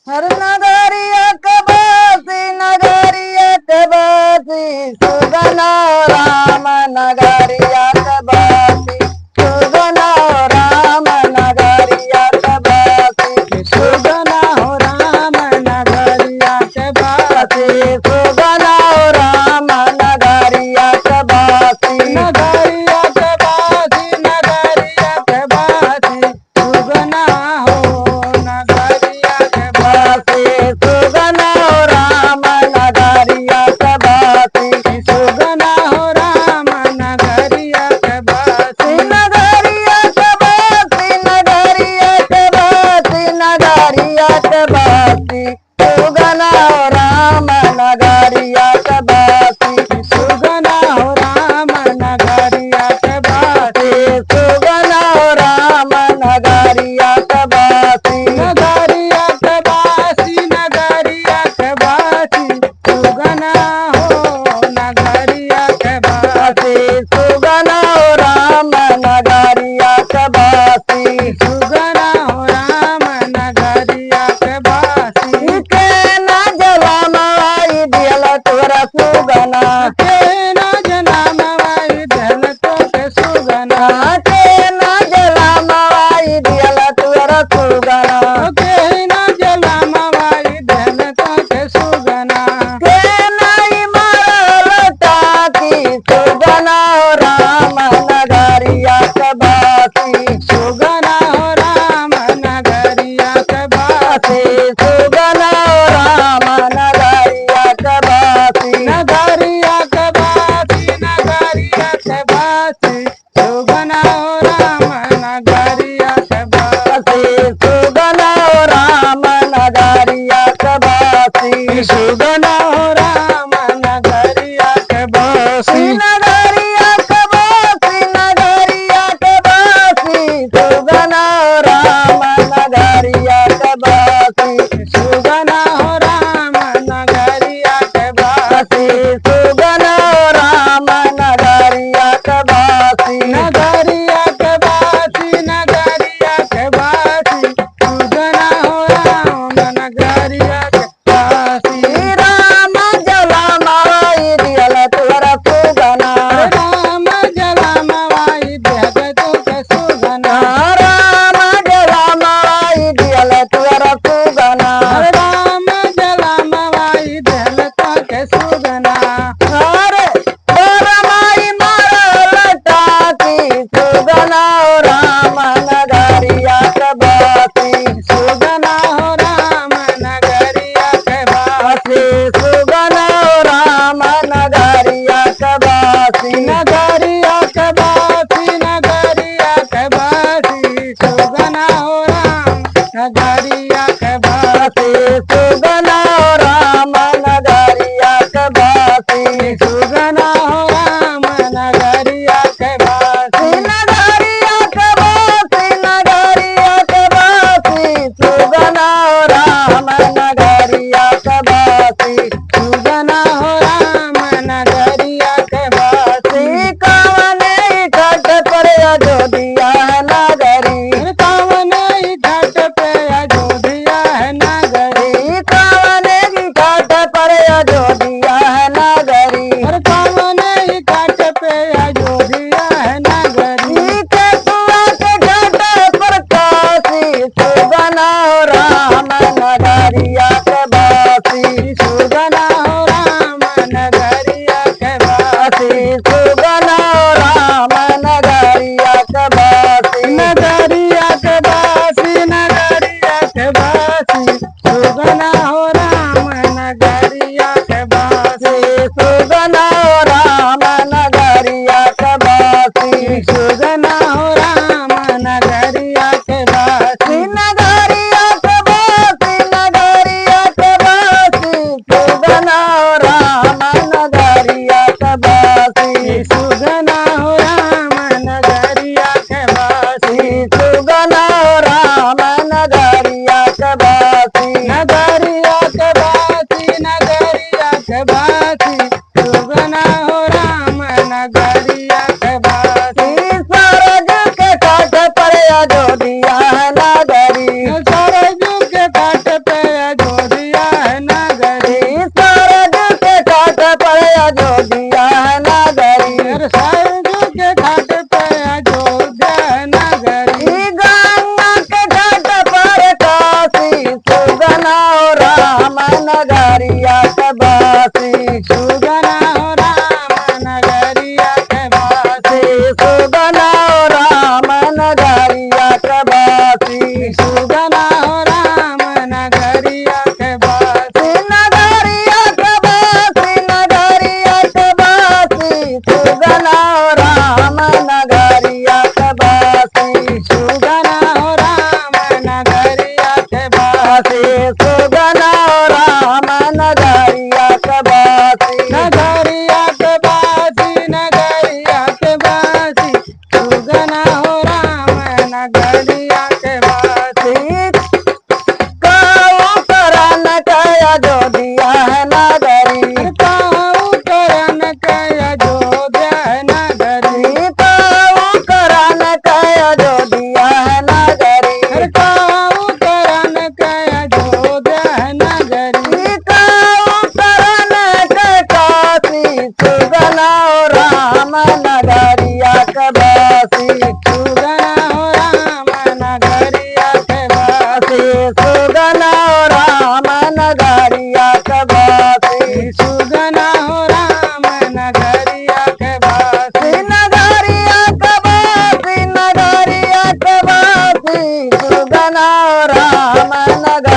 हर नगरिया कबासी नगरिया कबासी सुगना राम नगरिया कबासी सुगना राम नगरिया कबासी सुगना हो राम नगरिया के बासी सुगना राम नगरिया कबासी नगरिया के बासी नगरिया के बासी सुगना हो नगरिया के बासी सुगना राम नगरिया कबासी सुगना हो राम नगरिया के बासी नगरिया कबासी नगरिया कबासी नगरिया कबासी सुगना राम नगरिया कबासी सुगना हो राम नगरिया के बासी सुगना राम नगरिया कबासी नगरिया के बासी नगरिया के बासी सुगना हो नगरिया के बासी सुगना राम नगरिया कबासी सुगना हो राम नगरिया के बासी के न जला मलाई दियल तोरा सुगना के न जनम वाई धन तो के सुगना के न जला मलाई दियल तोरा सुगना के न जलम वाई धन तो के सुगना के नाई मारल टाकी सुगना राम नगरिया कबासी सुगना हो राम नगरिया के बासी सुगना राम नगरिया कबासी नगरिया के बासी नगरिया के बासी सुगना हो राम नगरिया के बासी सुगना राम नगरिया कबासी सुगना हो राम नगरिया के बासी नगरिया कबासी नगरिया कबासी सुगना राम नगरिया कबासी सुगना हो राम नगरिया के बासी सुगना राम नगरिया कबासी नगरिया के बासी नगरिया के बासी सुगना हो राम नगरिया के बासी राम जला माई दियल तोरा सुगना राम जलम वाई देह तो के सुगना राम जला माई दियल तोरा सुगना राम जलम वाई देह तो के सुगना अरे तोरा माई मारल टाकी सुगना राम नगरिया कबासी सुगना हो राम नगरिया के बासी सुगना राम नगरिया कबासी नगरिया के बासी नगरिया के बासी सुगना हो राम नगरिया के बासी सुगना राम नगरिया कबासी सुगना हो राम नगरिया के बासी नगरिया कबासी नगरिया कबासी सुगना राम नगरिया कबासी सुगना हो राम नगरिया के बासी कवने घाट पर अयोध्या नगरी कवन घाट पे अयोध्या है नगरी कवने घाट पर अयोध्या नगरी और कवन घाट पे अयोध्या है नगरी के कुआ के घाट पर काशी सुगना राम नगरिया कबासी सुगना हो राम नगरिया के बासी सुगना राम नगरिया कबासी नगरिया के बासी नगरिया के बासी सुगना हो राम नगरिया के बासी सुगना राम नगरिया कबासी सुगना हो राम नगरिया के बासी नगरिया कबासी नगरिया कबासी सुगना राम नगरिया कबासी सुगना हो राम नगरिया के बासी सुगना राम नगरिया कबासी नगरिया के बासी नगरिया के बासी सुगना हो राम नगरिया के बासी सरग के काठ पर अयोध्या नगरी सरजू के घाट पे सुगना राम नगरिया कबासी सुगना हो राम नगरिया के बासी नगरिया कबासी नगरिया कबासी सुगना राम नगर